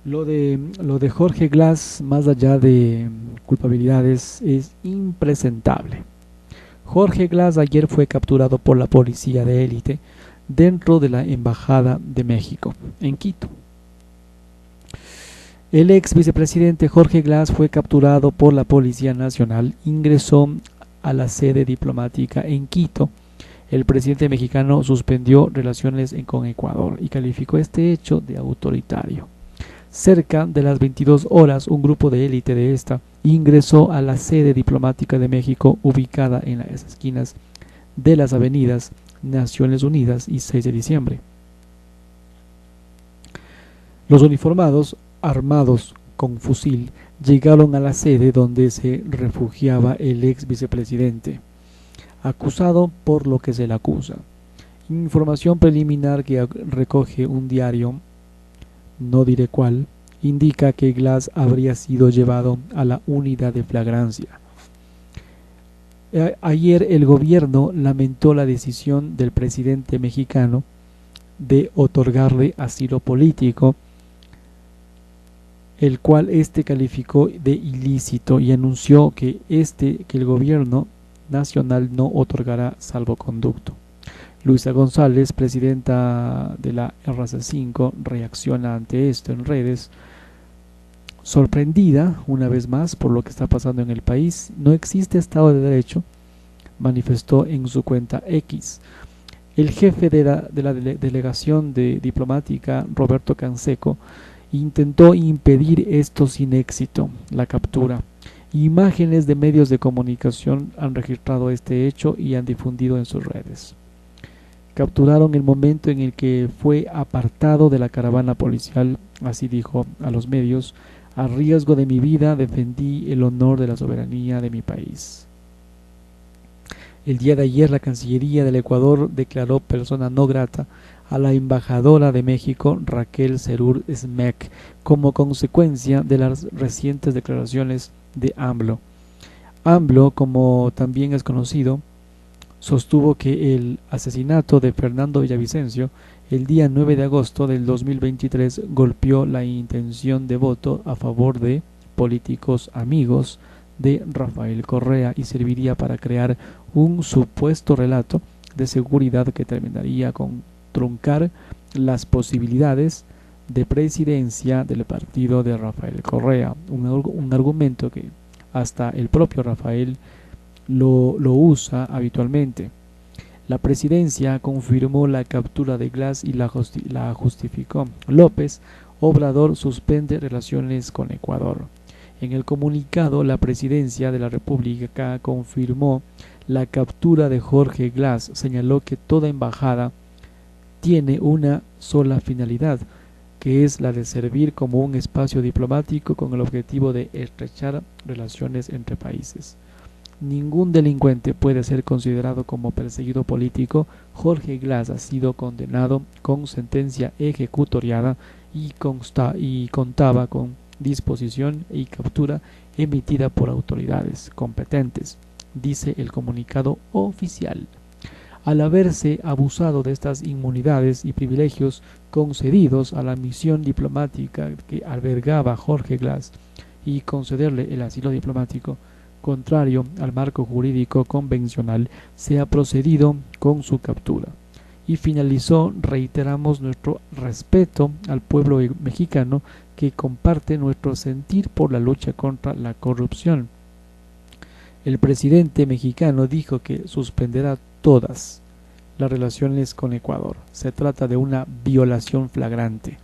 Lo de Jorge Glass, más allá de culpabilidades, es impresentable. Jorge Glass ayer fue capturado por la policía de élite dentro de la Embajada de México, en Quito. El ex vicepresidente Jorge Glass fue capturado por la Policía Nacional, ingresó a la sede diplomática en Quito. El presidente mexicano suspendió relaciones con Ecuador y calificó este hecho de autoritario. Cerca de las 22 horas, un grupo de élite de esta ingresó a la sede diplomática de México, ubicada en las esquinas de las avenidas Naciones Unidas y 6 de diciembre. Los uniformados, armados con fusil, llegaron a la sede donde se refugiaba el ex vicepresidente, acusado por lo que se le acusa. Información preliminar que recoge un diario, no diré cuál, indica que Glass habría sido llevado a la unidad de flagrancia. Ayer el gobierno lamentó la decisión del presidente mexicano de otorgarle asilo político, el cual calificó de ilícito, y anunció que el gobierno nacional no otorgará salvoconducto. Luisa González, presidenta de la RC5, reacciona ante esto en redes, sorprendida una vez más por lo que está pasando en el país. No existe Estado de Derecho, manifestó en su cuenta X. El jefe de la delegación diplomática, Roberto Canseco, intentó impedir esto sin éxito, la captura. Imágenes de medios de comunicación han registrado este hecho y han difundido en sus redes. Capturaron el momento en el que fue apartado de la caravana policial, así dijo a los medios: a riesgo de mi vida defendí el honor de la soberanía de mi país. El día de ayer la Cancillería del Ecuador declaró persona no grata a la embajadora de México, Raquel Serur Smek, como consecuencia de las recientes declaraciones de AMLO. AMLO, como también es conocido, sostuvo que el asesinato de Fernando Villavicencio el día 9 de agosto del 2023 golpeó la intención de voto a favor de políticos amigos de Rafael Correa y serviría para crear un supuesto relato de seguridad que terminaría con truncar las posibilidades de presidencia del partido de Rafael Correa, un argumento que hasta el propio Rafael lo usa habitualmente. La presidencia confirmó la captura de Glass y la justificó. López Obrador suspende relaciones con Ecuador. En el comunicado, la presidencia de la República confirmó la captura de Jorge Glass. Señaló que toda embajada tiene una sola finalidad, que es la de servir como un espacio diplomático con el objetivo de estrechar relaciones entre países. Ningún delincuente puede ser considerado como perseguido político. Jorge Glass ha sido condenado con sentencia ejecutoriada y contaba con disposición y captura emitida por autoridades competentes, dice el comunicado oficial. Al haberse abusado de estas inmunidades y privilegios concedidos a la misión diplomática que albergaba Jorge Glass y concederle el asilo diplomático, contrario al marco jurídico convencional, se ha procedido con su captura. Y finalizó: reiteramos nuestro respeto al pueblo mexicano que comparte nuestro sentir por la lucha contra la corrupción. El presidente mexicano dijo que suspenderá todas las relaciones con Ecuador. Se trata de una violación flagrante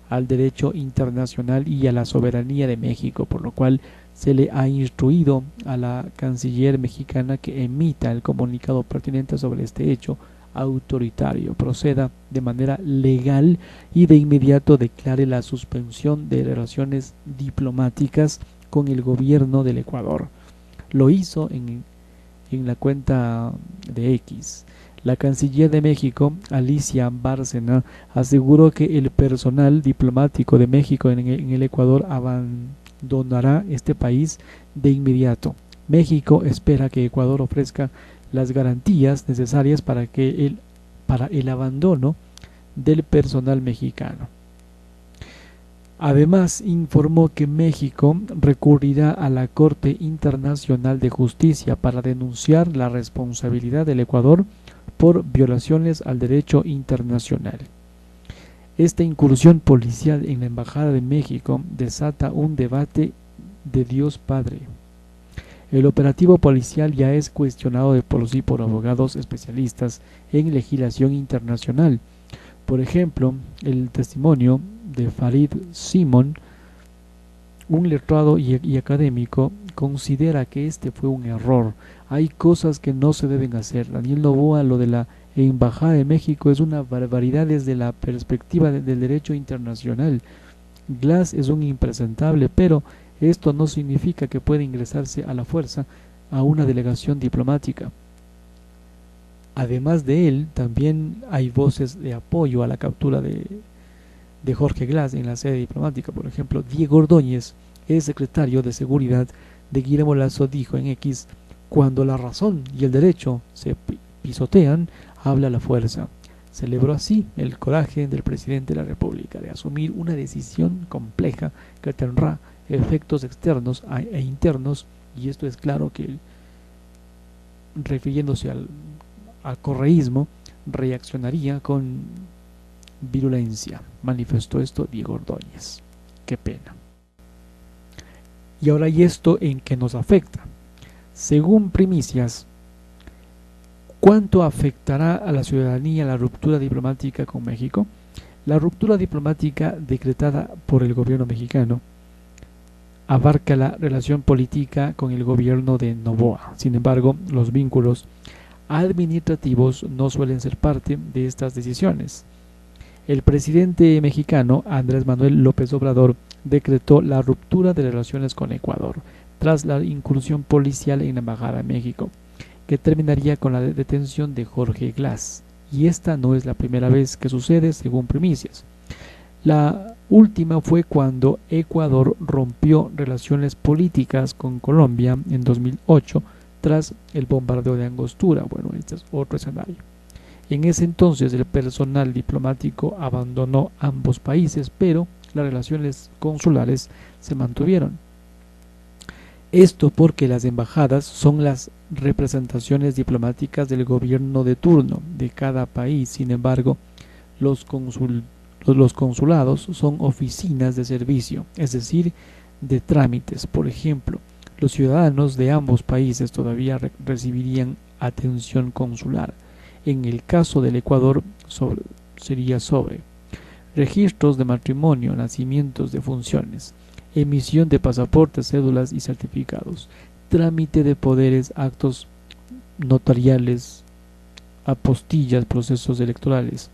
al derecho internacional y a la soberanía de México, por lo cual se le ha instruido a la canciller mexicana que emita el comunicado pertinente sobre este hecho autoritario, proceda de manera legal y de inmediato declare la suspensión de relaciones diplomáticas con el gobierno del Ecuador. Lo hizo en la cuenta de X. La canciller de México, Alicia Bárcena, aseguró que el personal diplomático de México en el Ecuador abandonará este país de inmediato. México espera que Ecuador ofrezca las garantías necesarias para el abandono del personal mexicano. Además, informó que México recurrirá a la Corte Internacional de Justicia para denunciar la responsabilidad del Ecuador por violaciones al derecho internacional. Esta incursión policial en la Embajada de México desata un debate de Dios Padre. El operativo policial ya es cuestionado de por sí por abogados especialistas en legislación internacional. Por ejemplo, el testimonio de Farid Simon, un letrado y académico, considera que este fue un error. Hay cosas que no se deben hacer. Daniel Noboa, lo de la Embajada de México es una barbaridad desde la perspectiva del derecho internacional. Glass es un impresentable, pero esto no significa que pueda ingresarse a la fuerza a una delegación diplomática. Además de él, también hay voces de apoyo a la captura de Jorge Glass en la sede diplomática. Por ejemplo, Diego Ordóñez, el secretario de Seguridad de Guillermo Lasso, dijo en X: cuando la razón y el derecho se pisotean, habla la fuerza. Celebró así el coraje del presidente de la República de asumir una decisión compleja que tendrá efectos externos e internos, y esto es claro que, refiriéndose al correísmo, reaccionaría con virulencia. Manifestó esto Diego Ordóñez. Qué pena. Y ahora, ¿y esto en qué nos afecta? Según Primicias, ¿cuánto afectará a la ciudadanía la ruptura diplomática con México? La ruptura diplomática decretada por el gobierno mexicano abarca la relación política con el gobierno de Noboa. Sin embargo, los vínculos administrativos no suelen ser parte de estas decisiones. El presidente mexicano Andrés Manuel López Obrador decretó la ruptura de relaciones con Ecuador tras la incursión policial en la Embajada de México, que terminaría con la detención de Jorge Glass. Y esta no es la primera vez que sucede, según Primicias. La última fue cuando Ecuador rompió relaciones políticas con Colombia en 2008 tras el bombardeo de Angostura. Bueno, este es otro escenario. En ese entonces el personal diplomático abandonó ambos países, pero las relaciones consulares se mantuvieron. Esto porque las embajadas son las representaciones diplomáticas del gobierno de turno de cada país. Sin embargo, los consulados son oficinas de servicio, es decir, de trámites. Por ejemplo, los ciudadanos de ambos países todavía recibirían atención consular. En el caso del Ecuador sería sobre registros de matrimonio, nacimientos, de funciones, emisión de pasaportes, cédulas y certificados, trámite de poderes, actos notariales, apostillas, procesos electorales,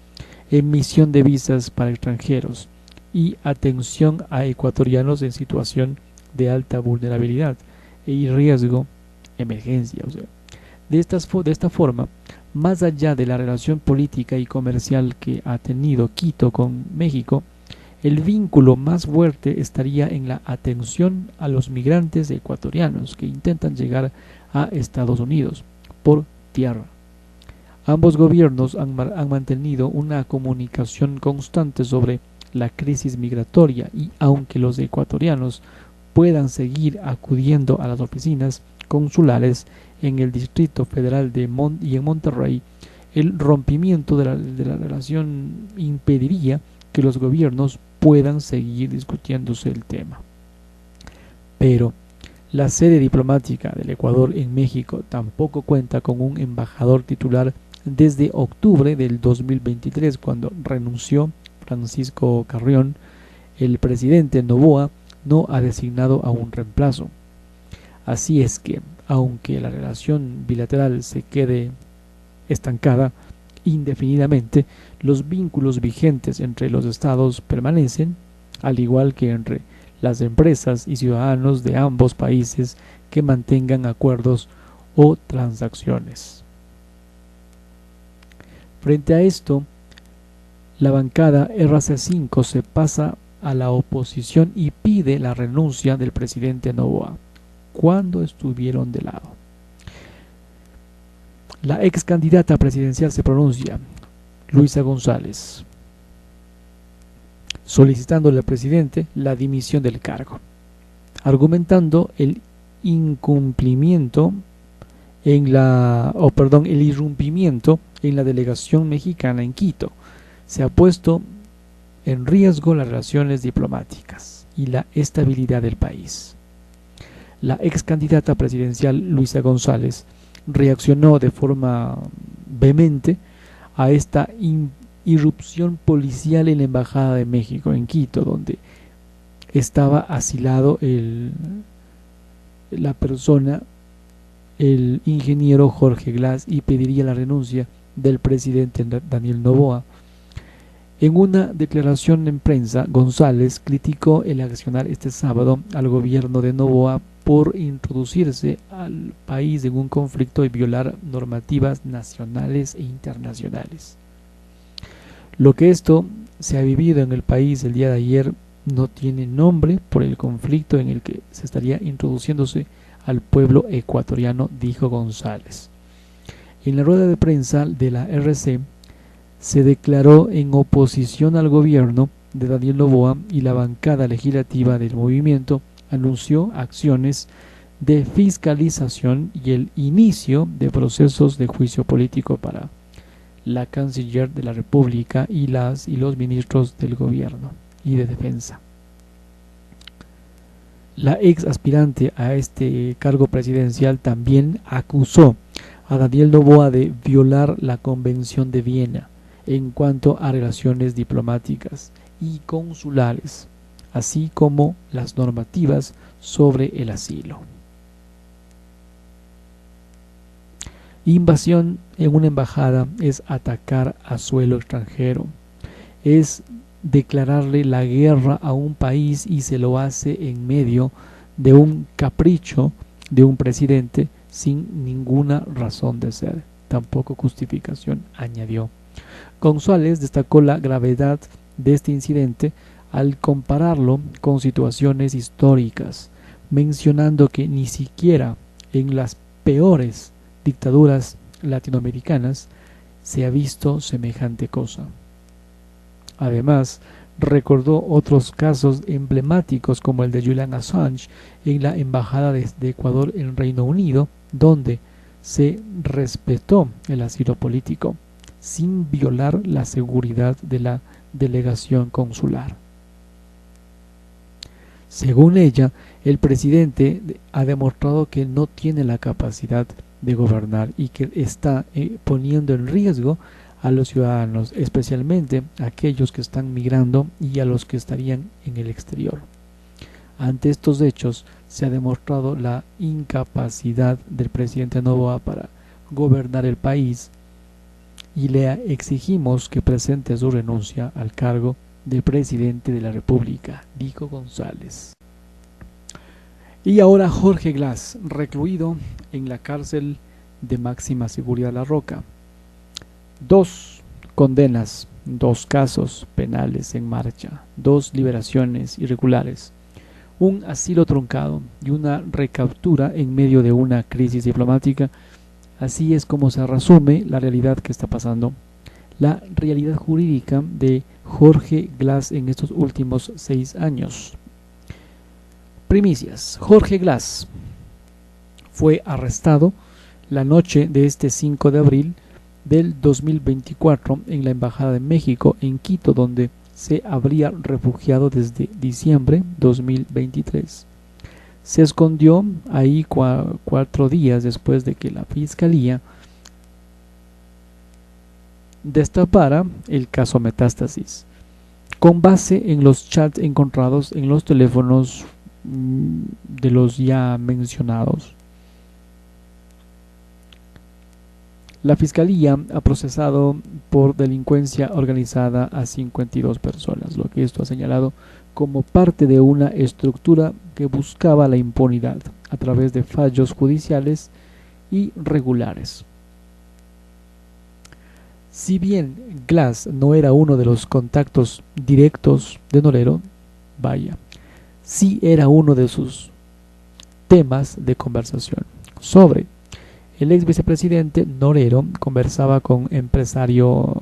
emisión de visas para extranjeros y atención a ecuatorianos en situación de alta vulnerabilidad y riesgo, emergencia. De esta forma, más allá de la relación política y comercial que ha tenido Quito con México, el vínculo más fuerte estaría en la atención a los migrantes ecuatorianos que intentan llegar a Estados Unidos por tierra. Ambos gobiernos han mantenido una comunicación constante sobre la crisis migratoria, y aunque los ecuatorianos puedan seguir acudiendo a las oficinas consulares en el Distrito Federal y en Monterrey, el rompimiento de la relación impediría que los gobiernos puedan seguir discutiéndose el tema. Pero la sede diplomática del Ecuador en México tampoco cuenta con un embajador titular desde octubre del 2023, cuando renunció Francisco Carrión. El presidente Noboa no ha designado a un reemplazo. Así es que, aunque la relación bilateral se quede estancada indefinidamente, los vínculos vigentes entre los estados permanecen, al igual que entre las empresas y ciudadanos de ambos países que mantengan acuerdos o transacciones. Frente a esto, la bancada RC5 se pasa a la oposición y pide la renuncia del presidente Noboa. ¿Cuándo estuvieron de lado? La ex candidata presidencial se pronuncia, Luisa González. solicitándole al presidente la dimisión del cargo, argumentando el incumplimiento el irrumpimiento en la delegación mexicana en Quito. Se ha puesto en riesgo las relaciones diplomáticas y la estabilidad del país. La ex candidata presidencial Luisa González reaccionó de forma vehemente a esta irrupción policial en la Embajada de México en Quito, donde estaba asilado el ingeniero Jorge Glass, y pediría la renuncia del presidente Daniel Noboa. En una declaración en prensa, González criticó el accionar este sábado al gobierno de Noboa por introducirse al país en un conflicto y violar normativas nacionales e internacionales. Lo que esto se ha vivido en el país el día de ayer no tiene nombre por el conflicto en el que se estaría introduciéndose al pueblo ecuatoriano, dijo González. En la rueda de prensa de la RC se declaró en oposición al gobierno de Daniel Noboa, y la bancada legislativa del movimiento anunció acciones de fiscalización y el inicio de procesos de juicio político para la canciller de la República y los ministros del gobierno y de defensa. La ex aspirante a este cargo presidencial también acusó a Daniel Noboa de violar la Convención de Viena en cuanto a relaciones diplomáticas y consulares, así como las normativas sobre el asilo. Invasión en una embajada es atacar a suelo extranjero, es declararle la guerra a un país, y se lo hace en medio de un capricho de un presidente sin ninguna razón de ser, tampoco justificación, añadió. González destacó la gravedad de este incidente al compararlo con situaciones históricas, mencionando que ni siquiera en las peores dictaduras latinoamericanas se ha visto semejante cosa. Además, recordó otros casos emblemáticos como el de Julian Assange en la Embajada de Ecuador en Reino Unido, donde se respetó el asilo político sin violar la seguridad de la delegación consular. Según ella, el presidente ha demostrado que no tiene la capacidad de gobernar y que está poniendo en riesgo a los ciudadanos, especialmente a aquellos que están migrando y a los que estarían en el exterior. Ante estos hechos, se ha demostrado la incapacidad del presidente Noboa para gobernar el país, y le exigimos que presente su renuncia al cargo de presidente de la República, dijo González. Y ahora Jorge Glass, recluido en la cárcel de máxima seguridad La Roca. 2 condenas, 2 casos penales en marcha, 2 liberaciones irregulares, un asilo truncado y una recaptura en medio de una crisis diplomática. Así es como se resume la realidad que está pasando, la realidad jurídica de Jorge Glass en estos últimos 6 años. Primicias. Jorge Glass fue arrestado la noche de este 5 de abril del 2024 en la Embajada de México en Quito, donde se habría refugiado desde diciembre 2023. Se escondió ahí 4 días después de que la Fiscalía destapara el caso Metástasis, con base en los chats encontrados en los teléfonos de los ya mencionados. La Fiscalía ha procesado por delincuencia organizada a 52 personas, lo que esto ha señalado como parte de una estructura que buscaba la impunidad a través de fallos judiciales y regulares. Si bien Glass no era uno de los contactos directos de Norero, vaya, sí era uno de sus temas de conversación. Sobre el ex vicepresidente Norero conversaba con empresario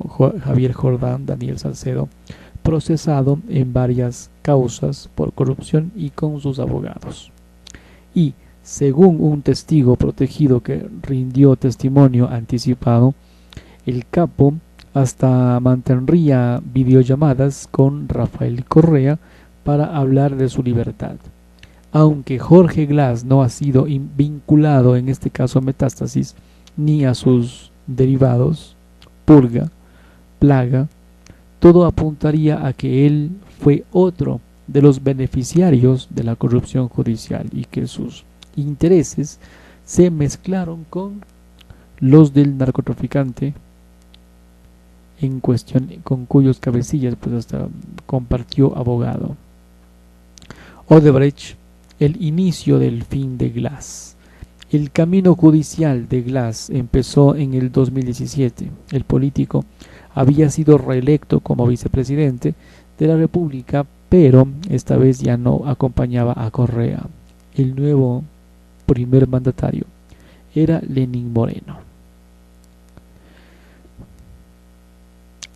Javier Jordán, Daniel Salcedo, procesado en varias causas por corrupción y con sus abogados. Y, según un testigo protegido que rindió testimonio anticipado, el capo hasta mantendría videollamadas con Rafael Correa para hablar de su libertad. Aunque Jorge Glass no ha sido vinculado en este caso a Metástasis ni a sus derivados, Purga, Plaga, todo apuntaría a que él fue otro de los beneficiarios de la corrupción judicial y que sus intereses se mezclaron con los del narcotraficante en cuestión, con cuyos cabecillas pues hasta compartió abogado. Odebrecht, el inicio del fin de Glass. El camino judicial de Glass empezó en el 2017. El político había sido reelecto como vicepresidente de la República, pero esta vez ya no acompañaba a Correa. El nuevo primer mandatario era Lenín Moreno.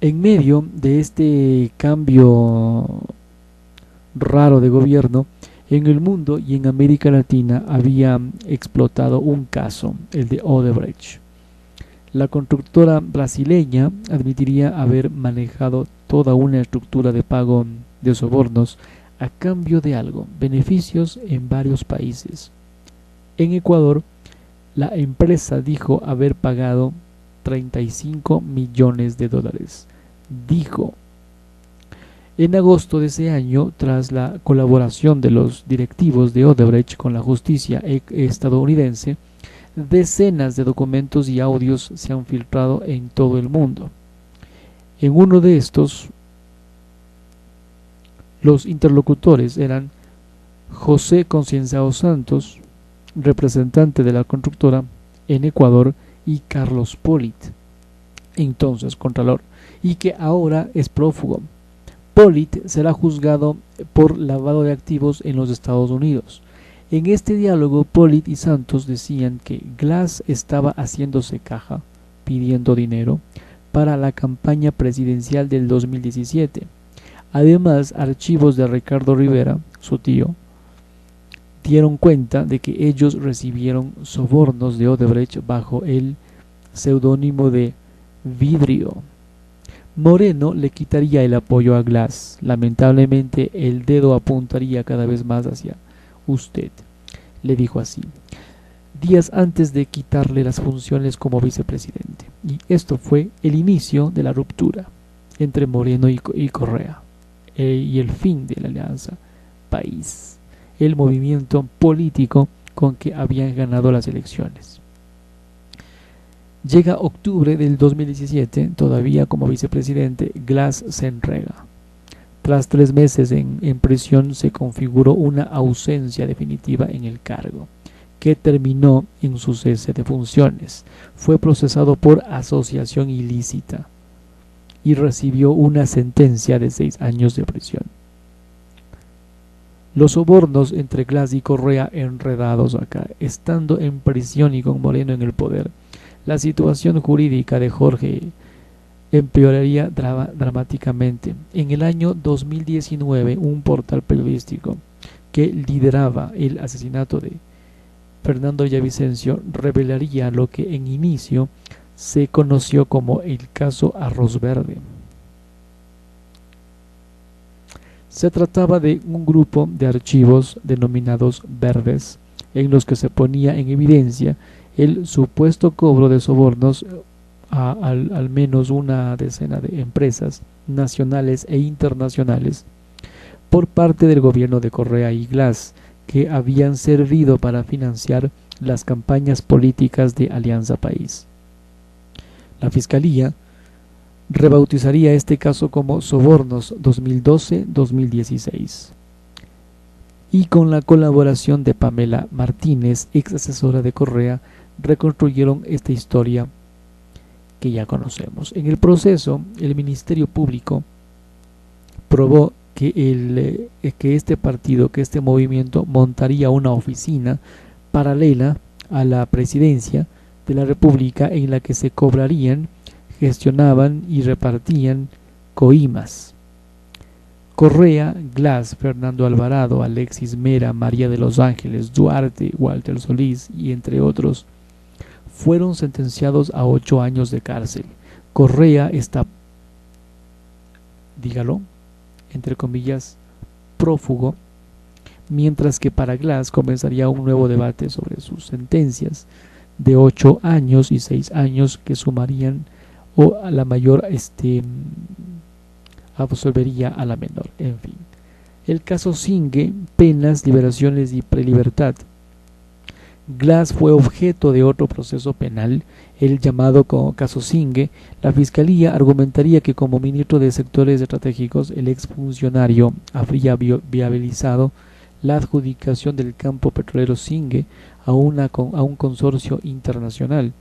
En medio de este cambio raro de gobierno, en el mundo y en América Latina había explotado un caso, el de Odebrecht. La constructora brasileña admitiría haber manejado toda una estructura de pago de sobornos a cambio de algo, beneficios en varios países. En Ecuador, la empresa dijo haber pagado 35 millones de dólares. Dijo. En agosto de ese año, tras la colaboración de los directivos de Odebrecht con la justicia estadounidense, decenas de documentos y audios se han filtrado en todo el mundo. En uno de estos, los interlocutores eran José Concienzao Santos, representante de la constructora en Ecuador, y Carlos Polit, entonces contralor, y que ahora es prófugo. Polit será juzgado por lavado de activos en los Estados Unidos. En este diálogo, Polit y Santos decían que Glass estaba haciéndose caja, pidiendo dinero, para la campaña presidencial del 2017. Además, archivos de Ricardo Rivera, su tío, dieron cuenta de que ellos recibieron sobornos de Odebrecht bajo el seudónimo de Vidrio. Moreno le quitaría el apoyo a Glass. Lamentablemente, el dedo apuntaría cada vez más hacia usted, le dijo así, días antes de quitarle las funciones como vicepresidente. Y esto fue el inicio de la ruptura entre Moreno y Correa, y el fin de la Alianza País, el movimiento político con que habían ganado las elecciones. Llega octubre del 2017, todavía como vicepresidente, Glass se entrega. Tras 3 meses en prisión se configuró una ausencia definitiva en el cargo, que terminó en su cese de funciones. Fue procesado por asociación ilícita y recibió una sentencia de 6 años de prisión. Los sobornos entre Glass y Correa enredados acá, estando en prisión y con Moreno en el poder. La situación jurídica de Jorge empeoraría dramáticamente. En el año 2019, un portal periodístico que lideraba el asesinato de Fernando Villavicencio revelaría lo que en inicio se conoció como el caso Arroz Verde. Se trataba de un grupo de archivos denominados verdes, en los que se ponía en evidencia el supuesto cobro de sobornos a al menos una decena de empresas nacionales e internacionales por parte del gobierno de Correa y Glass, que habían servido para financiar las campañas políticas de Alianza País. La Fiscalía rebautizaría este caso como Sobornos 2012-2016. Y con la colaboración de Pamela Martínez, ex asesora de Correa, reconstruyeron esta historia que ya conocemos. En el proceso, el Ministerio Público probó que este partido, que este movimiento montaría una oficina paralela a la presidencia de la República en la que se cobrarían, gestionaban y repartían coimas. Correa, Glass, Fernando Alvarado, Alexis Mera, María de los Ángeles, Duarte, Walter Solís y entre otros fueron sentenciados a 8 años de cárcel. Correa está, dígalo, entre comillas, prófugo, mientras que para Glass comenzaría un nuevo debate sobre sus sentencias de 8 años y 6 años que sumarían o a la mayor absolvería a la menor. En fin, el caso Zingue, penas, liberaciones y prelibertad. Glass fue objeto de otro proceso penal, el llamado como caso Zingue. La fiscalía argumentaría que como ministro de sectores estratégicos el exfuncionario habría viabilizado la adjudicación del campo petrolero Zingue a un consorcio internacional.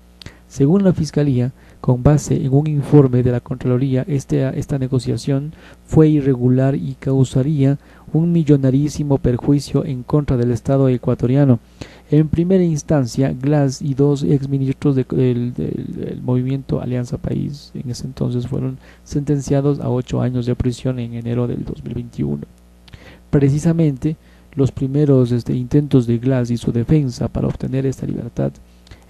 Según la fiscalía, con base en un informe de la Contraloría, esta negociación fue irregular y causaría un millonarísimo perjuicio en contra del Estado ecuatoriano. En primera instancia, Glass y 2 exministros del movimiento Alianza País en ese entonces fueron sentenciados a 8 años de prisión en enero del 2021. Precisamente, los primeros intentos de Glass y su defensa para obtener esta libertad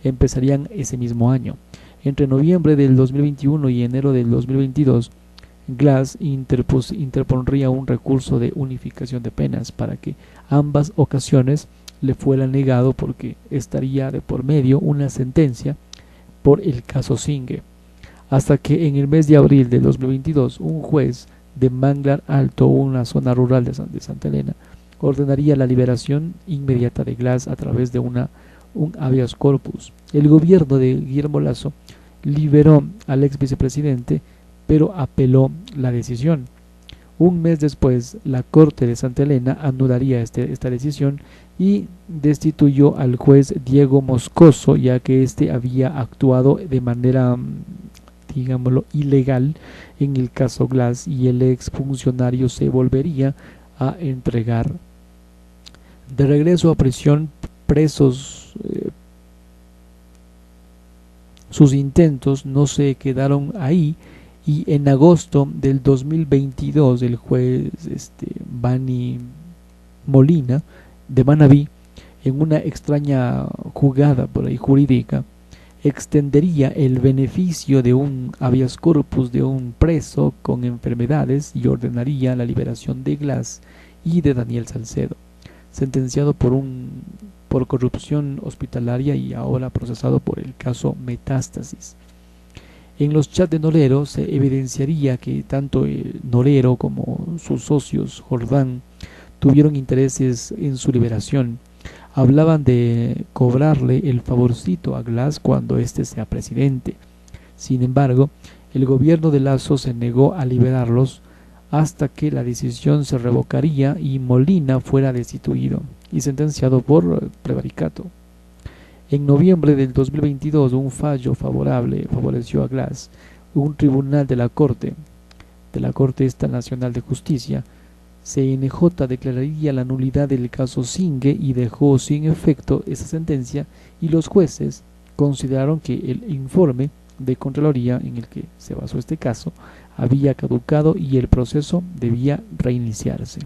empezarían ese mismo año. Entre noviembre del 2021 y enero del 2022, Glass interpondría un recurso de unificación de penas para que ambas ocasiones le fuera negado porque estaría de por medio una sentencia por el caso Zingue, hasta que en el mes de abril del 2022 un juez de Manglar Alto, una zona rural de Santa Elena, ordenaría la liberación inmediata de Glass a través de un habeas corpus. El gobierno de Guillermo Lasso liberó al ex vicepresidente, pero apeló la decisión. Un mes después, la Corte de Santa Elena anularía esta decisión y destituyó al juez Diego Moscoso, ya que éste había actuado de manera, digámoslo, ilegal en el caso Glass, y el exfuncionario se volvería a entregar. De regreso a prisión, sus intentos no se quedaron ahí, y en agosto del 2022 el juez Bani Molina de Manabí, en una extraña jugada por ahí jurídica, extendería el beneficio de un habeas corpus de un preso con enfermedades y ordenaría la liberación de Glass y de Daniel Salcedo, sentenciado por corrupción hospitalaria y ahora procesado por el caso Metástasis. En los chats de Nolero se evidenciaría que tanto Nolero como sus socios Jordán tuvieron intereses en su liberación. Hablaban de cobrarle el favorcito a Glass cuando éste sea presidente. Sin embargo, el gobierno de Lasso se negó a liberarlos hasta que la decisión se revocaría y Molina fuera destituido y sentenciado por prevaricato. En noviembre del 2022, un fallo favorable favoreció a Glass. Un tribunal de la Corte Nacional de Justicia, CNJ, declararía la nulidad del caso Zingue y dejó sin efecto esa sentencia, y los jueces consideraron que el informe de Contraloría en el que se basó este caso había caducado y el proceso debía reiniciarse.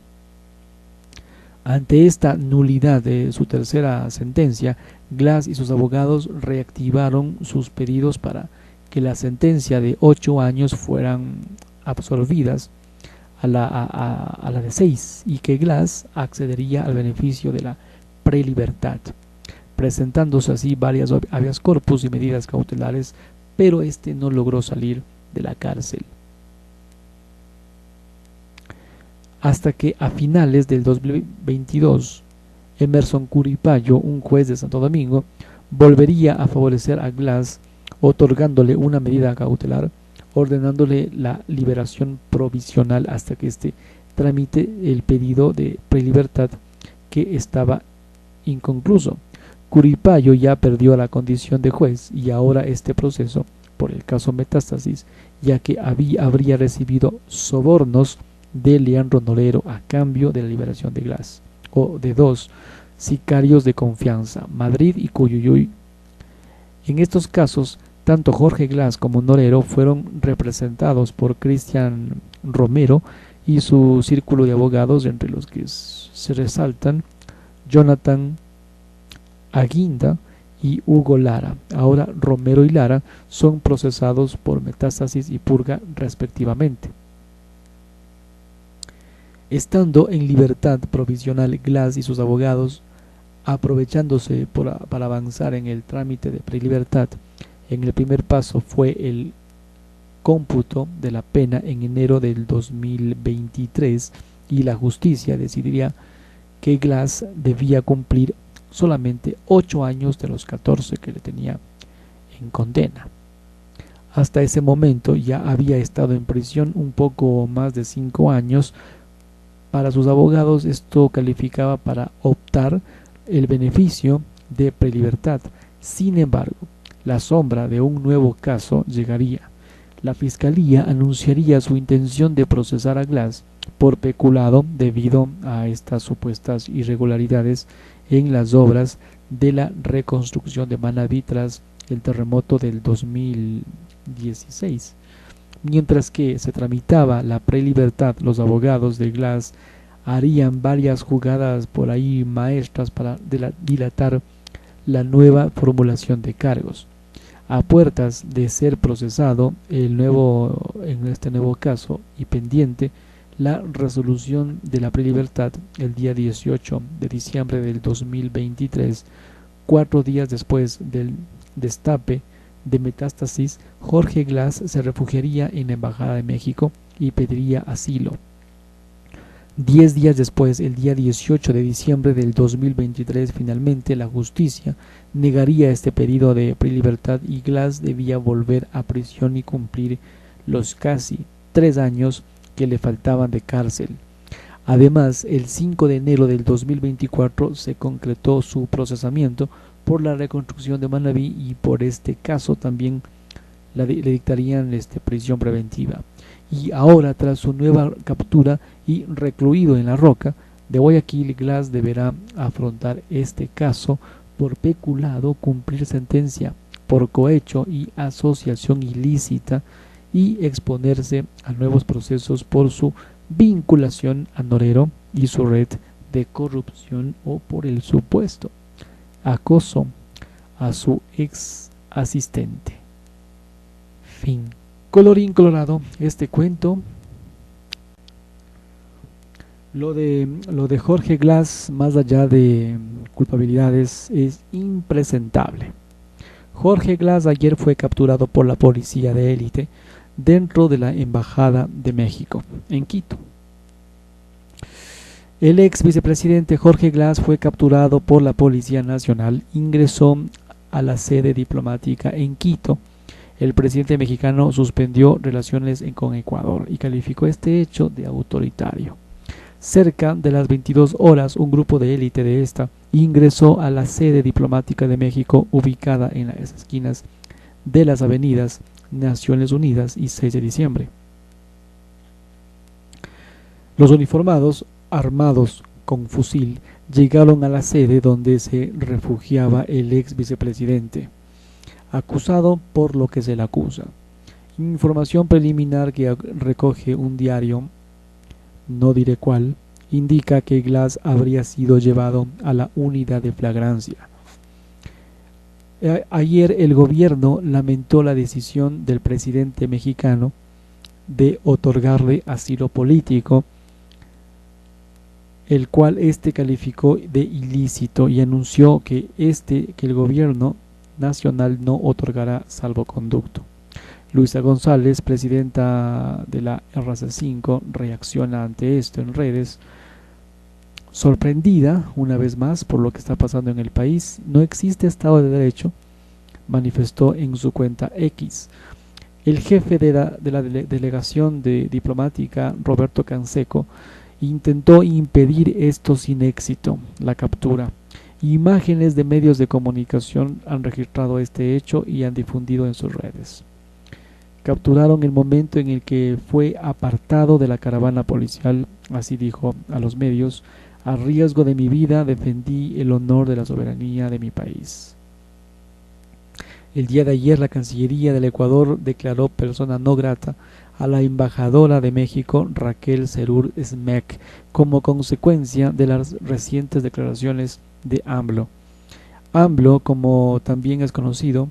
Ante esta nulidad de su tercera sentencia, Glass y sus abogados reactivaron sus pedidos para que la sentencia de 8 años fueran absorbidas a la de 6 y que Glass accedería al beneficio de la prelibertad, presentándose así varias habeas corpus y medidas cautelares, pero este no logró salir de la cárcel. Hasta que a finales del 2022, Emerson Curipayo, un juez de Santo Domingo, volvería a favorecer a Glass, otorgándole una medida cautelar, ordenándole la liberación provisional hasta que éste tramite el pedido de prelibertad que estaba inconcluso. Curipayo ya perdió la condición de juez y ahora este proceso por el caso Metástasis, ya que habría recibido sobornos de Leandro Nolero a cambio de la liberación de Glass, o de 2 sicarios de confianza, Madrid y Cuyuyuy. En estos casos, tanto Jorge Glass como Nolero fueron representados por Cristian Romero y su círculo de abogados, entre los que se resaltan Jonathan Aguinda y Hugo Lara. Ahora Romero y Lara son procesados por Metástasis y Purga respectivamente. Estando en libertad provisional, Glass y sus abogados, aprovechándose para avanzar en el trámite de prelibertad, en el primer paso fue el cómputo de la pena en enero del 2023, y la justicia decidiría que Glass debía cumplir solamente 8 años de los 14 que le tenía en condena. Hasta ese momento ya había estado en prisión un poco más de 5 años. Para sus abogados esto calificaba para optar el beneficio de prelibertad. Sin embargo, la sombra de un nuevo caso llegaría. La fiscalía anunciaría su intención de procesar a Glass por peculado debido a estas supuestas irregularidades en las obras de la reconstrucción de Manabí tras el terremoto del 2016. Mientras que se tramitaba la prelibertad, los abogados de Glass harían varias jugadas por ahí maestras para dilatar la nueva formulación de cargos. A puertas de ser procesado en este nuevo caso y pendiente la resolución de la prelibertad el día 18 de diciembre del 2023, 4 días después del destape de Metástasis, Jorge Glass se refugiaría en la Embajada de México y pediría asilo. 10 días después, el día 18 de diciembre del 2023, finalmente la justicia negaría este pedido de prelibertad y Glass debía volver a prisión y cumplir los casi 3 años que le faltaban de cárcel. Además, el 5 de enero del 2024 se concretó su procesamiento por la reconstrucción de Manabí y por este caso también le dictarían prisión preventiva. Y ahora, tras su nueva captura y recluido en La Roca de Guayaquil, Glass deberá afrontar este caso por peculado, cumplir sentencia por cohecho y asociación ilícita y exponerse a nuevos procesos por su vinculación a Norero y su red de corrupción o por el supuesto acoso a su ex asistente. Fin. Colorín colorado, este cuento, lo de Jorge Glass, más allá de culpabilidades, es impresentable. Jorge Glass ayer fue capturado por la policía de élite dentro de la Embajada de México, en Quito. El ex vicepresidente Jorge Glass fue capturado por la Policía Nacional, ingresó a la sede diplomática en Quito. El presidente mexicano suspendió relaciones con Ecuador y calificó este hecho de autoritario. Cerca de las 22 horas, un grupo de élite de esta ingresó a la sede diplomática de México, ubicada en las esquinas de las avenidas Naciones Unidas y 6 de diciembre. Los uniformados, armados con fusil, llegaron a la sede donde se refugiaba el ex vicepresidente, acusado por lo que se le acusa. Información preliminar que recoge un diario, no diré cuál, indica que Glass habría sido llevado a la unidad de flagrancia. Ayer el gobierno lamentó la decisión del presidente mexicano de otorgarle asilo político, el cual calificó de ilícito, y anunció que el gobierno nacional no otorgará salvoconducto. Luisa González, presidenta de la RC5, reacciona ante esto en redes, sorprendida una vez más por lo que está pasando en el país. No existe Estado de Derecho, manifestó en su cuenta X. El jefe de la delegación diplomática, Roberto Canseco, intentó impedir esto sin éxito, la captura. Imágenes de medios de comunicación han registrado este hecho y han difundido en sus redes. Capturaron el momento en el que fue apartado de la caravana policial, así dijo a los medios: a riesgo de mi vida defendí el honor de la soberanía de mi país. El día de ayer la Cancillería del Ecuador declaró persona no grata a la embajadora de México, Raquel Serur Smek, como consecuencia de las recientes declaraciones de AMLO. AMLO, como también es conocido,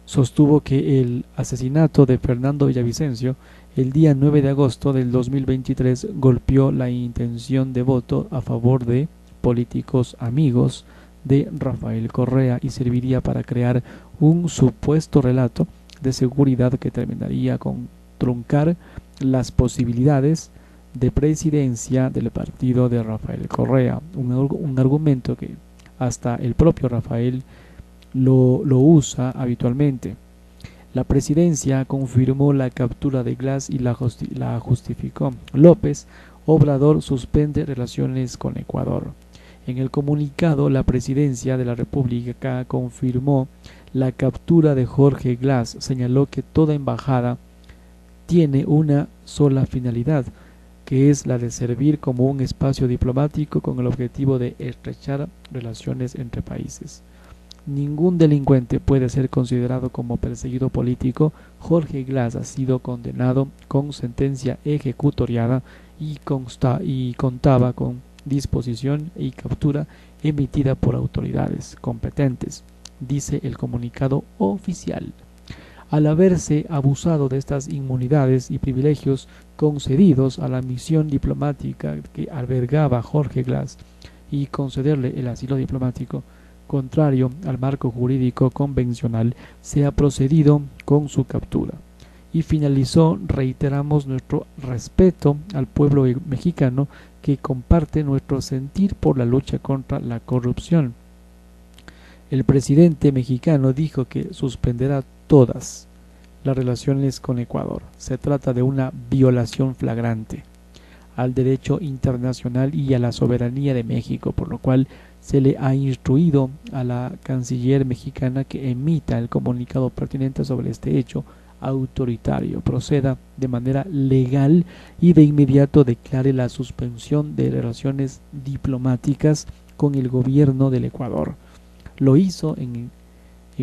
sostuvo que el asesinato de Fernando Villavicencio el día 9 de agosto del 2023 golpeó la intención de voto a favor de políticos amigos de Rafael Correa y serviría para crear un supuesto relato de seguridad que terminaría con truncar las posibilidades de presidencia del partido de Rafael Correa, un argumento que hasta el propio Rafael lo usa habitualmente. La presidencia confirmó la captura de Glass y la justificó. López Obrador suspende relaciones con Ecuador. En el comunicado, la presidencia de la República confirmó la captura de Jorge Glass. Señaló que toda embajada tiene una sola finalidad, que es la de servir como un espacio diplomático con el objetivo de estrechar relaciones entre países. Ningún delincuente puede ser considerado como perseguido político. Jorge Glass ha sido condenado con sentencia ejecutoriada y contaba con disposición y captura emitida por autoridades competentes, dice el comunicado oficial. Al haberse abusado de estas inmunidades y privilegios concedidos a la misión diplomática que albergaba Jorge Glass y concederle el asilo diplomático, contrario al marco jurídico convencional, se ha procedido con su captura. Y finalizó: reiteramos nuestro respeto al pueblo mexicano que comparte nuestro sentir por la lucha contra la corrupción. El presidente mexicano dijo que suspenderá todas las relaciones con Ecuador. Se trata de una violación flagrante al derecho internacional y a la soberanía de México, por lo cual se le ha instruido a la canciller mexicana que emita el comunicado pertinente sobre este hecho autoritario, proceda de manera legal y de inmediato declare la suspensión de relaciones diplomáticas con el gobierno del Ecuador. Lo hizo en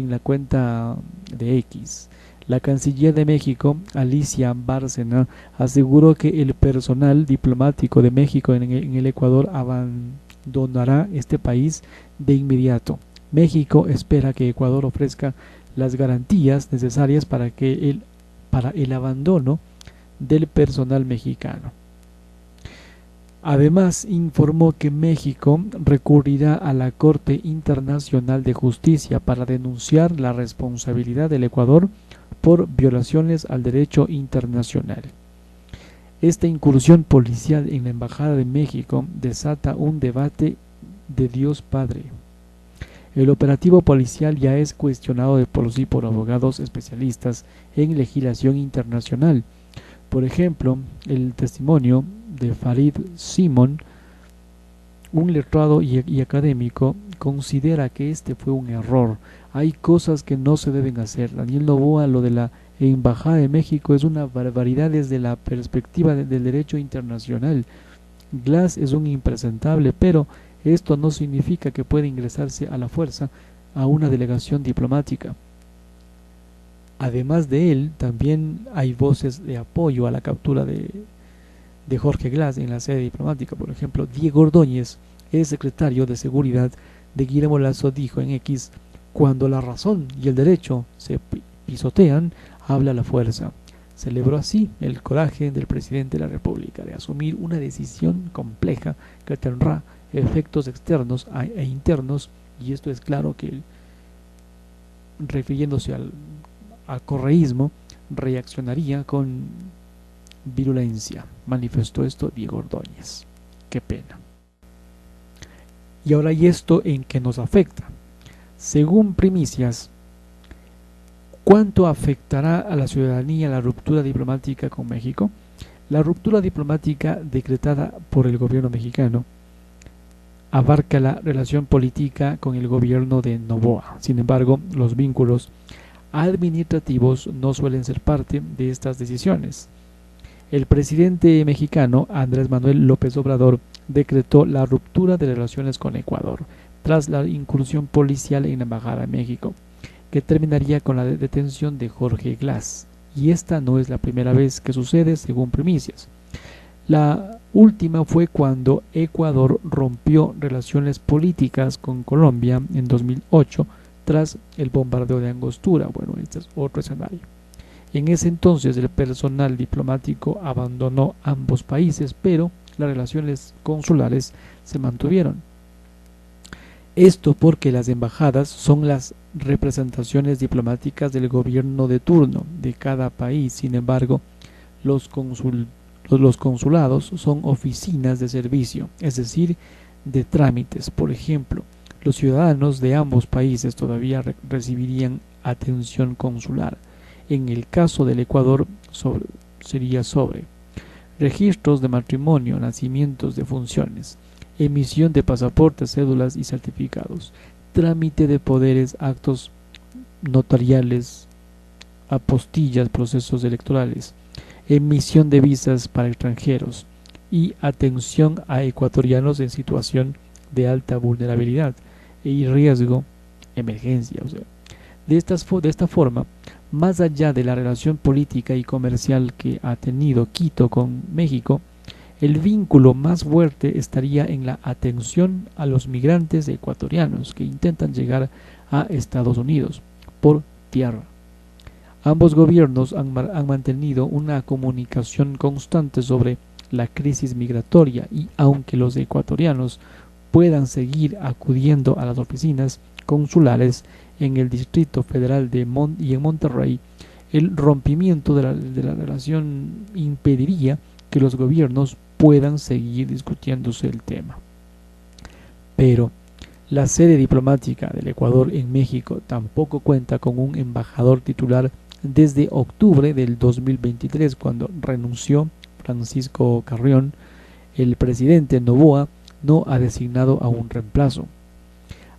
la cuenta de X. La canciller de México, Alicia Bárcena, aseguró que el personal diplomático de México en el Ecuador abandonará este país de inmediato. México espera que Ecuador ofrezca las garantías necesarias para el abandono del personal mexicano. Además, informó que México recurrirá a la Corte Internacional de Justicia para denunciar la responsabilidad del Ecuador por violaciones al derecho internacional. Esta incursión policial en la Embajada de México desata un debate de Dios Padre. El operativo policial ya es cuestionado de por sí por abogados especialistas en legislación internacional. Por ejemplo, el testimonio de Farid Simon, un letrado y académico, considera que este fue un error. Hay cosas que no se deben hacer. Daniel Noboa, lo de la Embajada de México es una barbaridad desde la perspectiva del derecho internacional. Glass es un impresentable, pero esto no significa que pueda ingresarse a la fuerza a una delegación diplomática. Además de él, también hay voces de apoyo a la captura de Jorge Glass en la sede diplomática. Por ejemplo, Diego Ordóñez, el secretario de Seguridad de Guillermo Lasso, dijo en X: cuando la razón y el derecho se pisotean, habla la fuerza. Celebró así el coraje del presidente de la República de asumir una decisión compleja que tendrá efectos externos e internos, y esto es claro que él, refiriéndose al correísmo, reaccionaría con virulencia. Manifestó esto Diego Ordóñez. Qué pena. Y ahora, ¿y esto en qué nos afecta? Según Primicias, ¿cuánto afectará a la ciudadanía la ruptura diplomática con México? La ruptura diplomática decretada por el gobierno mexicano abarca la relación política con el gobierno de Noboa. Sin embargo, los vínculos administrativos no suelen ser parte de estas decisiones. El presidente mexicano, Andrés Manuel López Obrador, decretó la ruptura de relaciones con Ecuador tras la incursión policial en la Embajada de México, que terminaría con la detención de Jorge Glass y esta no es la primera vez que sucede según primicias. La última fue cuando Ecuador rompió relaciones políticas con Colombia en 2008 tras el bombardeo de Angostura. Bueno, este es otro escenario. En ese entonces el personal diplomático abandonó ambos países, pero las relaciones consulares se mantuvieron. Esto porque las embajadas son las representaciones diplomáticas del gobierno de turno de cada país. Sin embargo, los consulados son oficinas de servicio, es decir, de trámites. Por ejemplo, los ciudadanos de ambos países todavía recibirían atención consular. En el caso del Ecuador sería sobre registros de matrimonio, nacimientos, de funciones, emisión de pasaportes, cédulas y certificados, trámite de poderes, actos notariales, apostillas, procesos electorales, emisión de visas para extranjeros y atención a ecuatorianos en situación de alta vulnerabilidad y riesgo, emergencia. De esta forma, más allá de la relación política y comercial que ha tenido Quito con México, el vínculo más fuerte estaría en la atención a los migrantes ecuatorianos que intentan llegar a Estados Unidos por tierra. Ambos gobiernos han mantenido una comunicación constante sobre la crisis migratoria y aunque los ecuatorianos puedan seguir acudiendo a las oficinas consulares en el Distrito Federal y en Monterrey, el rompimiento de la relación impediría que los gobiernos puedan seguir discutiéndose el tema. Pero la sede diplomática del Ecuador en México tampoco cuenta con un embajador titular desde octubre del 2023, cuando renunció Francisco Carrión. El presidente Noboa no ha designado a un reemplazo.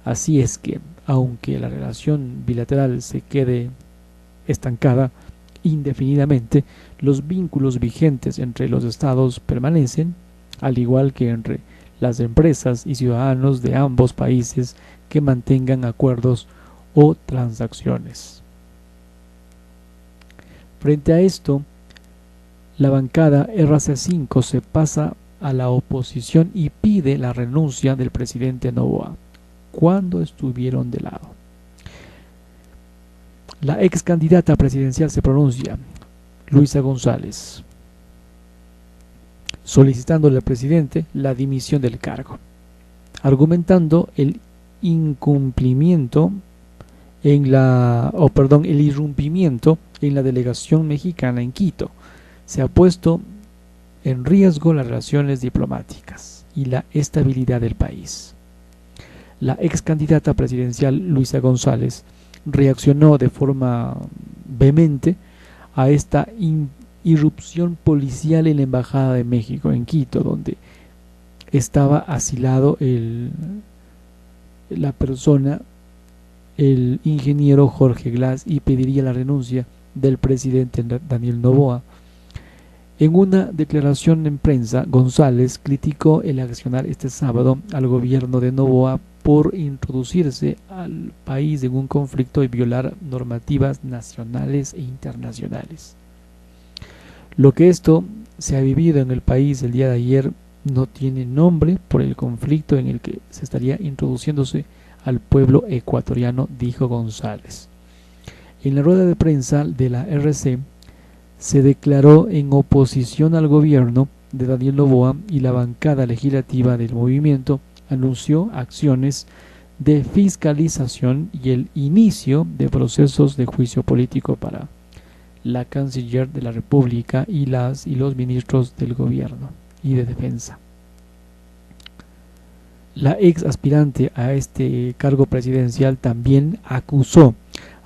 Así es que, aunque la relación bilateral se quede estancada indefinidamente, los vínculos vigentes entre los estados permanecen, al igual que entre las empresas y ciudadanos de ambos países que mantengan acuerdos o transacciones. Frente a esto, la bancada RC5 se pasa a la oposición y pide la renuncia del presidente Noboa cuando estuvieron de lado. La ex candidata presidencial se pronuncia, Luisa González, solicitándole al presidente la dimisión del cargo, argumentando el irrumpimiento en la delegación mexicana en Quito. Se ha puesto en riesgo las relaciones diplomáticas y la estabilidad del país. La ex candidata presidencial Luisa González reaccionó de forma vehemente a esta irrupción policial en la Embajada de México en Quito, donde estaba asilado el ingeniero Jorge Glass, y pediría la renuncia del presidente Daniel Noboa. En una declaración en prensa, González criticó el accionar este sábado al gobierno de Noboa por introducirse al país en un conflicto y violar normativas nacionales e internacionales. Lo que esto se ha vivido en el país el día de ayer no tiene nombre por el conflicto en el que se estaría introduciéndose al pueblo ecuatoriano, dijo González. En la rueda de prensa de la RC se declaró en oposición al gobierno de Daniel Noboa, y la bancada legislativa del movimiento anunció acciones de fiscalización y el inicio de procesos de juicio político para la canciller de la República y los ministros del gobierno y de defensa. La ex aspirante a este cargo presidencial también acusó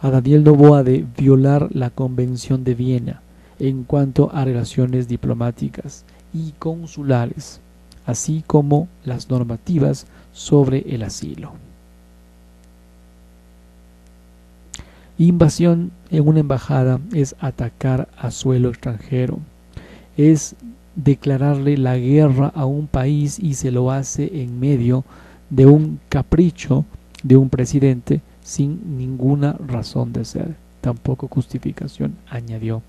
a Daniel Noboa de violar la Convención de Viena en cuanto a relaciones diplomáticas y consulares, así como las normativas sobre el asilo. Invasión en una embajada es atacar a suelo extranjero, es declararle la guerra a un país, y se lo hace en medio de un capricho de un presidente sin ninguna razón de ser, tampoco justificación, añadió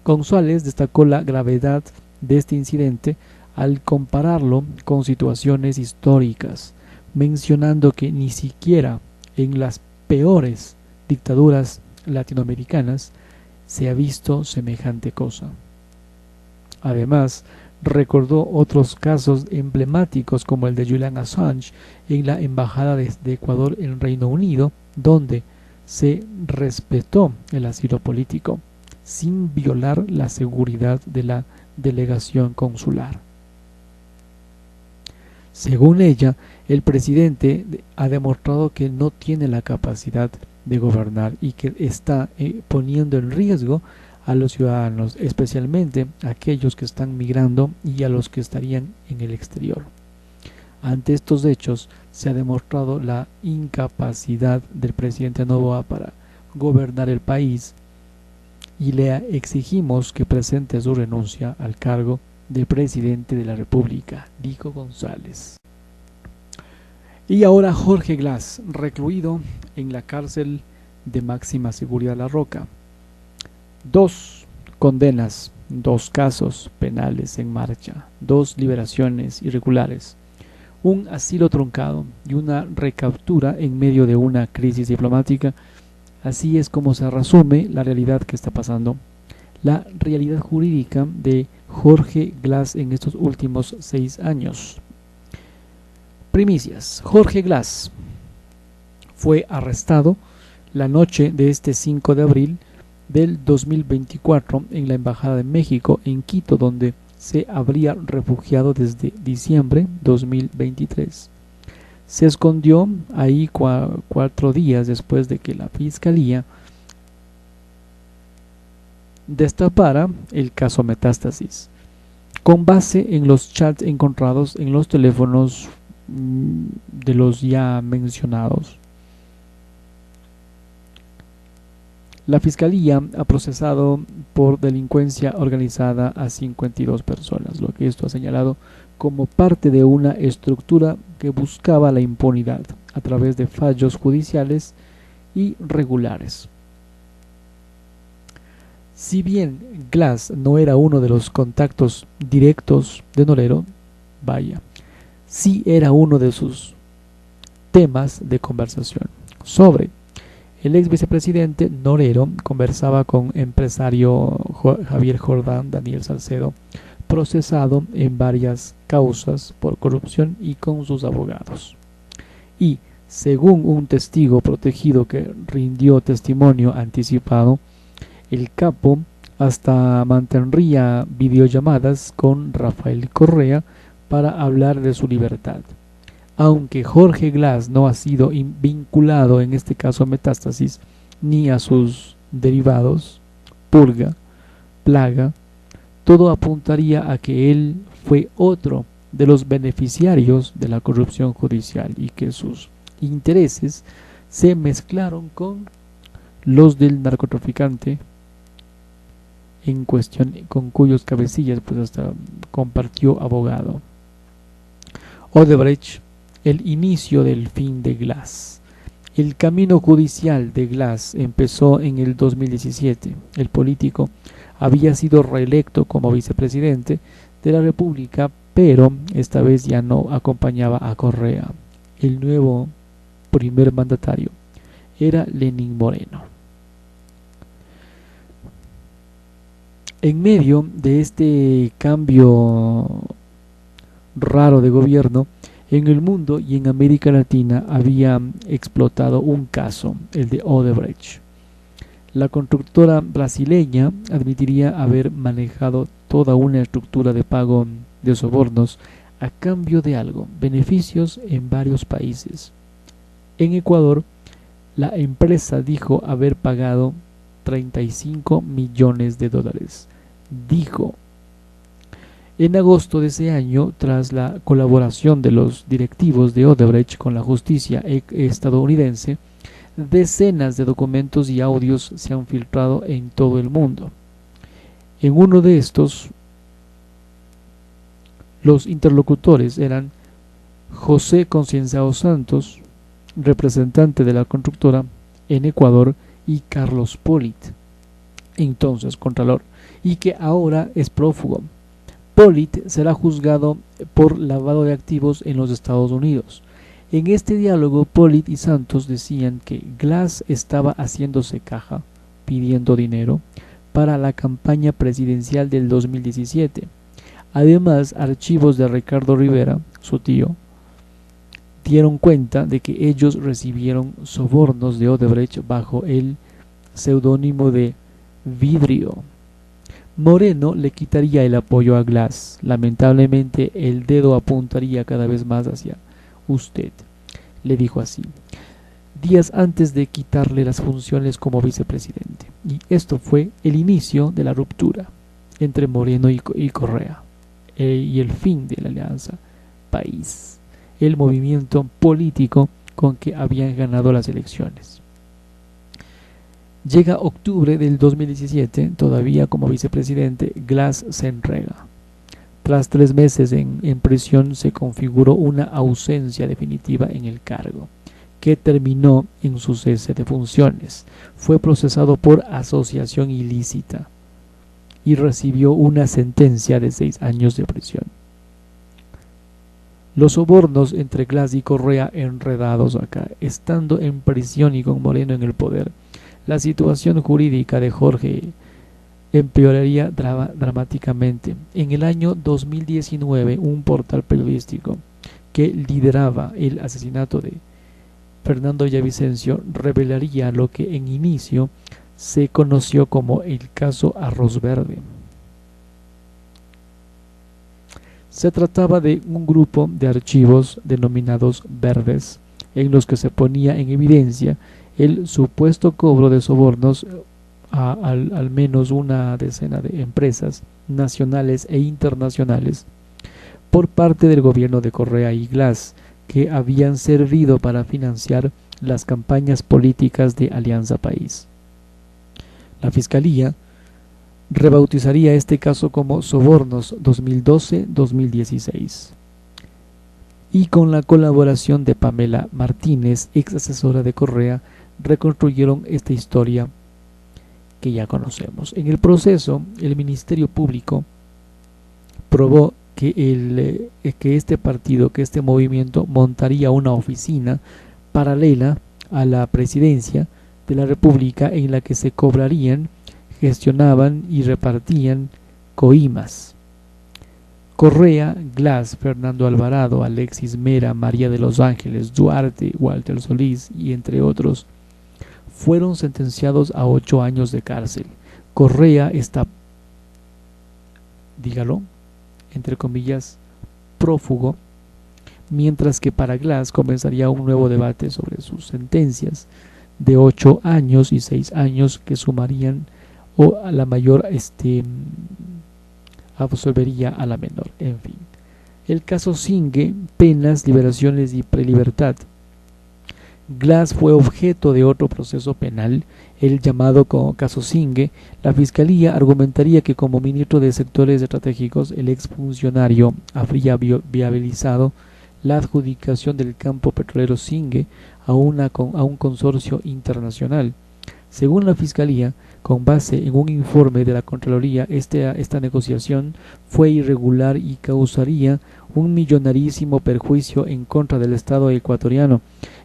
González destacó la gravedad de este incidente al compararlo con situaciones históricas, mencionando que ni siquiera en las peores dictaduras latinoamericanas se ha visto semejante cosa. Además, recordó otros casos emblemáticos como el de Julian Assange en la Embajada de Ecuador en Reino Unido, donde se respetó el asilo político, sin violar la seguridad de la delegación consular. Según ella, el presidente ha demostrado que no tiene la capacidad de gobernar y que está poniendo en riesgo a los ciudadanos, especialmente a aquellos que están migrando y a los que estarían en el exterior. Ante estos hechos, se ha demostrado la incapacidad del presidente Noboa para gobernar el país y le exigimos que presente su renuncia al cargo de presidente de la República, dijo González. Y ahora Jorge Glass, recluido en la cárcel de máxima seguridad La Roca. 2 condenas, 2 casos penales en marcha, 2 liberaciones irregulares, un asilo truncado y una recaptura en medio de una crisis diplomática. Así es como se resume la realidad que está pasando, la realidad jurídica de Jorge Glass en estos últimos 6 años. Primicias. Jorge Glass fue arrestado la noche de este 5 de abril del 2024 en la Embajada de México en Quito, donde se habría refugiado desde diciembre 2023. Se escondió ahí 4 días después de que la Fiscalía destapara el caso Metástasis, con base en los chats encontrados en los teléfonos de los ya mencionados. La Fiscalía ha procesado por delincuencia organizada a 52 personas, lo que esto ha señalado como parte de una estructura que buscaba la impunidad a través de fallos judiciales irregulares. Si bien Glass no era uno de los contactos directos de Norero, vaya, sí era uno de sus temas de conversación. Sobre el ex vicepresidente Norero conversaba con empresario Javier Jordán Daniel Salcedo, procesado en varias causas por corrupción, y con sus abogados. Y, según un testigo protegido que rindió testimonio anticipado, el capo hasta mantendría videollamadas con Rafael Correa para hablar de su libertad. Aunque Jorge Glass no ha sido vinculado en este caso a Metástasis ni a sus derivados, Purga, Plaga, todo apuntaría a que él fue otro de los beneficiarios de la corrupción judicial y que sus intereses se mezclaron con los del narcotraficante en cuestión, con cuyos cabecillas pues hasta compartió abogado. Odebrecht, el inicio del fin de Glass. El camino judicial de Glass empezó en el 2017. El político había sido reelecto como vicepresidente de la República, pero esta vez ya no acompañaba a Correa. El nuevo primer mandatario era Lenín Moreno. En medio de este cambio raro de gobierno, en el mundo y en América Latina había explotado un caso, el de Odebrecht. La constructora brasileña admitiría haber manejado toda una estructura de pago de sobornos a cambio de algo, beneficios en varios países. En Ecuador, la empresa dijo haber pagado 35 millones de dólares. Dijo. En agosto de ese año, tras la colaboración de los directivos de Odebrecht con la justicia estadounidense, decenas de documentos y audios se han filtrado en todo el mundo. En uno de estos, los interlocutores eran José Concienzao Santos, representante de la constructora en Ecuador, y Carlos Polit, entonces contralor, y que ahora es prófugo. Pollitt será juzgado por lavado de activos en los Estados Unidos. En este diálogo, Pollitt y Santos decían que Glass estaba haciéndose caja, pidiendo dinero, para la campaña presidencial del 2017. Además, archivos de Ricardo Rivera, su tío, dieron cuenta de que ellos recibieron sobornos de Odebrecht bajo el seudónimo de Vidrio. Moreno le quitaría el apoyo a Glass. Lamentablemente, el dedo apuntaría cada vez más hacia usted, le dijo así, días antes de quitarle las funciones como vicepresidente. Y esto fue el inicio de la ruptura entre Moreno y Correa, y el fin de la Alianza País, el movimiento político con que habían ganado las elecciones. Llega octubre del 2017, todavía como vicepresidente, Glass se entrega. Tras 3 meses en prisión se configuró una ausencia definitiva en el cargo, que terminó en su cese de funciones. Fue procesado por asociación ilícita y recibió una sentencia de 6 años de prisión. Los sobornos entre Glass y Correa enredados acá, estando en prisión y con Moreno en el poder. La situación jurídica de Jorge empeoraría dramáticamente. En el año 2019, un portal periodístico que lideraba el asesinato de Fernando Villavicencio revelaría lo que en inicio se conoció como el caso Arroz Verde. Se trataba de un grupo de archivos denominados verdes, en los que se ponía en evidencia el supuesto cobro de sobornos a al menos una decena de empresas nacionales e internacionales por parte del gobierno de Correa y Glass, que habían servido para financiar las campañas políticas de Alianza País. La Fiscalía rebautizaría este caso como Sobornos 2012-2016. Y con la colaboración de Pamela Martínez, ex asesora de Correa, reconstruyeron esta historia que ya conocemos. En el proceso, el Ministerio Público probó que este partido, que este movimiento montaría una oficina paralela a la presidencia de la República en la que se cobrarían, gestionaban y repartían coimas. Correa, Glass, Fernando Alvarado, Alexis Mera, María de los Ángeles, Duarte, Walter Solís y entre otros fueron sentenciados a 8 años de cárcel. Correa está, dígalo, entre comillas, prófugo, mientras que para Glass comenzaría un nuevo debate sobre sus sentencias de 8 años y 6 años que sumarían o a la mayor absolvería a la menor. En fin, el caso Zingue, penas, liberaciones y prelibertad. Glass fue objeto de otro proceso penal, el llamado como caso Zingue. La Fiscalía argumentaría que como ministro de sectores estratégicos, el exfuncionario habría viabilizado la adjudicación del campo petrolero Zingue a un consorcio internacional. Según la Fiscalía, con base en un informe de la Contraloría, esta negociación fue irregular y causaría un millonarísimo perjuicio en contra del Estado ecuatoriano.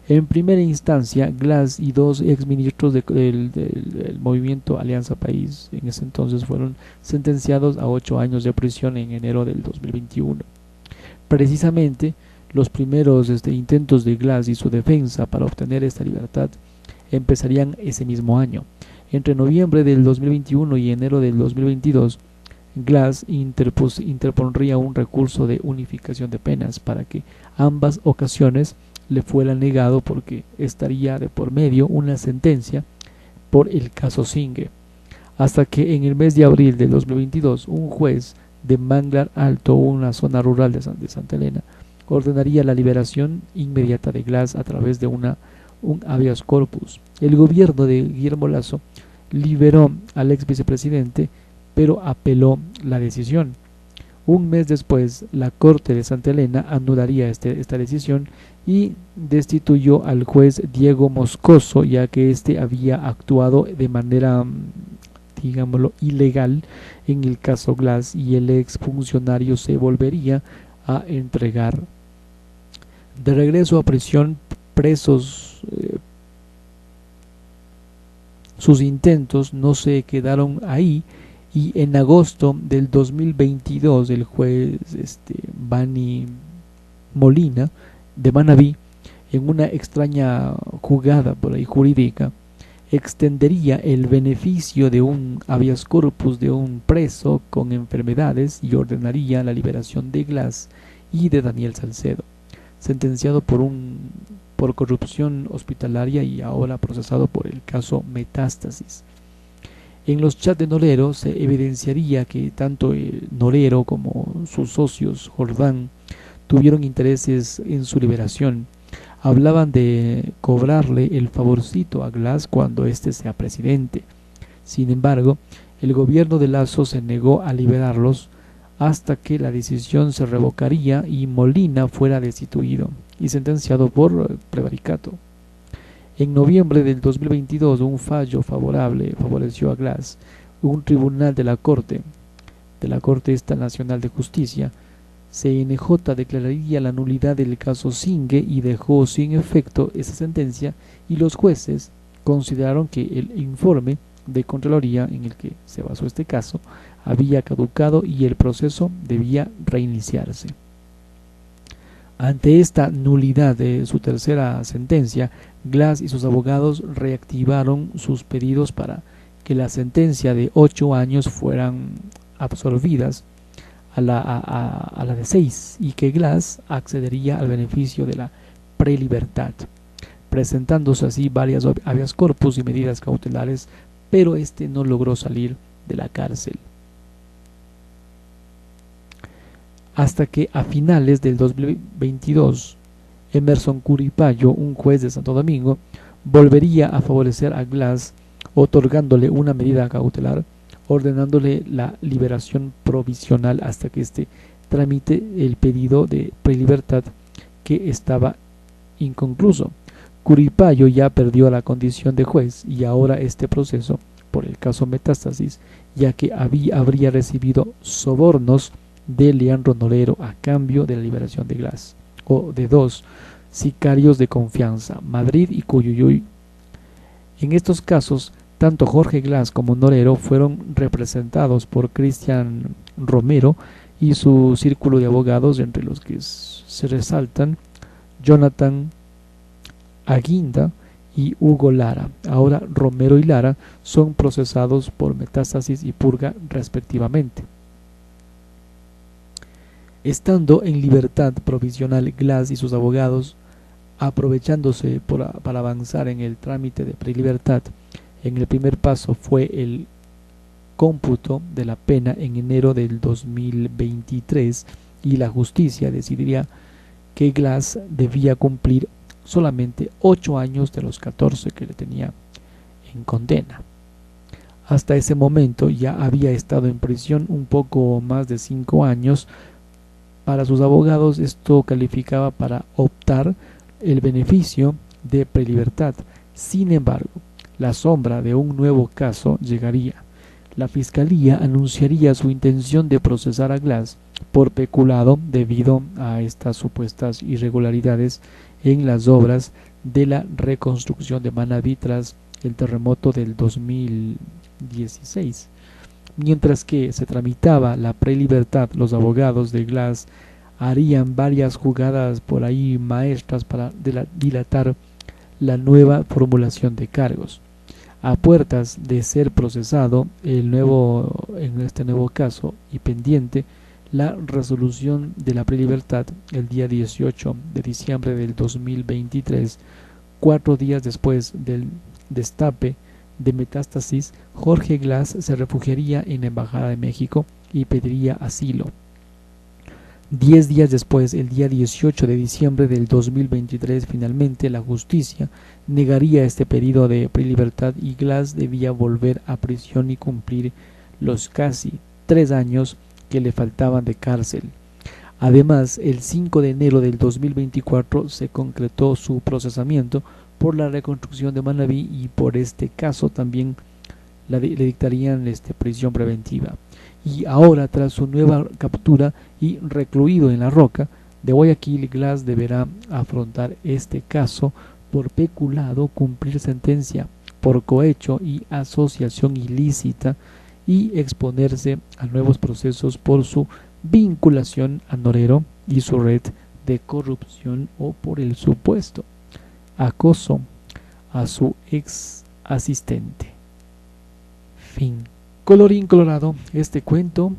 En primera instancia, Glass y 2 exministros del movimiento Alianza País en ese entonces fueron sentenciados a 8 años de prisión en enero del 2021. Precisamente, los primeros intentos de Glass y su defensa para obtener esta libertad empezarían ese mismo año. Entre noviembre del 2021 y enero del 2022, Glass interpondría un recurso de unificación de penas para que ambas ocasiones le fuera negado porque estaría de por medio una sentencia por el caso Zingue, hasta que en el mes de abril del 2022 un juez de Manglar Alto, una zona rural de Santa Elena, ordenaría la liberación inmediata de Glass a través de un habeas corpus. El gobierno de Guillermo Lasso liberó al ex vicepresidente, pero apeló la decisión. Un mes después, la Corte de Santa Elena anularía esta decisión y destituyó al juez Diego Moscoso, ya que éste había actuado de manera, digámoslo, ilegal en el caso Glass, y el exfuncionario se volvería a entregar. De regreso a prisión, presos, sus intentos no se quedaron ahí, y en agosto del 2022 el juez Bani Molina de Manabí, en una extraña jugada por ahí jurídica, extendería el beneficio de un habeas corpus de un preso con enfermedades y ordenaría la liberación de Glass y de Daniel Salcedo, sentenciado por corrupción hospitalaria y ahora procesado por el caso Metástasis. En los chats de Norero se evidenciaría que tanto Norero como sus socios Jordán tuvieron intereses en su liberación. Hablaban de cobrarle el favorcito a Glass cuando éste sea presidente. Sin embargo, el gobierno de Lasso se negó a liberarlos hasta que la decisión se revocaría y Molina fuera destituido y sentenciado por prevaricato. En noviembre del 2022, un fallo favorable favoreció a Glass. Un tribunal de la Corte Nacional de Justicia, CNJ, declararía la nulidad del caso Singue y dejó sin efecto esa sentencia, y los jueces consideraron que el informe de Contraloría en el que se basó este caso había caducado y el proceso debía reiniciarse. Ante esta nulidad de su tercera sentencia, Glass y sus abogados reactivaron sus pedidos para que la sentencia de 8 años fueran absorbidas a la de 6 y que Glass accedería al beneficio de la prelibertad, presentándose así varias habeas corpus y medidas cautelares, pero este no logró salir de la cárcel. Hasta que a finales del 2022, Emerson Curipayo, un juez de Santo Domingo, volvería a favorecer a Glass, otorgándole una medida cautelar, ordenándole la liberación provisional hasta que éste tramite el pedido de prelibertad que estaba inconcluso. Curipayo ya perdió la condición de juez y ahora este proceso por el caso Metástasis, ya que habría recibido sobornos de Leandro Norero a cambio de la liberación de Glass, o de 2 sicarios de confianza, Madrid y Cuyuyuy. En estos casos, tanto Jorge Glass como Norero fueron representados por Cristian Romero y su círculo de abogados, entre los que se resaltan Jonathan Aguinda y Hugo Lara. Ahora Romero y Lara son procesados por Metástasis y Purga respectivamente. Estando en libertad provisional, Glass y sus abogados, aprovechándose para avanzar en el trámite de prelibertad, en el primer paso fue el cómputo de la pena en enero del 2023, y la justicia decidiría que Glass debía cumplir solamente 8 años de los 14 que le tenía en condena. Hasta ese momento ya había estado en prisión un poco más de 5 años. Para sus abogados esto calificaba para optar el beneficio de prelibertad. Sin embargo, la sombra de un nuevo caso llegaría. La fiscalía anunciaría su intención de procesar a Glass por peculado debido a estas supuestas irregularidades en las obras de la reconstrucción de Manabí tras el terremoto del 2016. Mientras que se tramitaba la prelibertad, los abogados de Glass harían varias jugadas por ahí maestras para dilatar la nueva formulación de cargos. A puertas de ser procesado en este nuevo caso y pendiente la resolución de la prelibertad el día 18 de diciembre del 2023, 4 días después del destape de Metástasis, Jorge Glass se refugiaría en la Embajada de México y pediría asilo. 10 días después, el día 18 de diciembre del 2023, finalmente la justicia negaría este pedido de prelibertad y Glass debía volver a prisión y cumplir los casi 3 años que le faltaban de cárcel. Además, el 5 de enero del 2024 se concretó su procesamiento por la reconstrucción de Manabí, y por este caso también le dictarían prisión preventiva. Y ahora, tras su nueva captura y recluido en la roca de Guayaquil, Glass deberá afrontar este caso por peculado, cumplir sentencia por cohecho y asociación ilícita y exponerse a nuevos procesos por su vinculación a Norero y su red de corrupción o por el supuesto acoso a su ex asistente. Fin. Colorín colorado, este cuento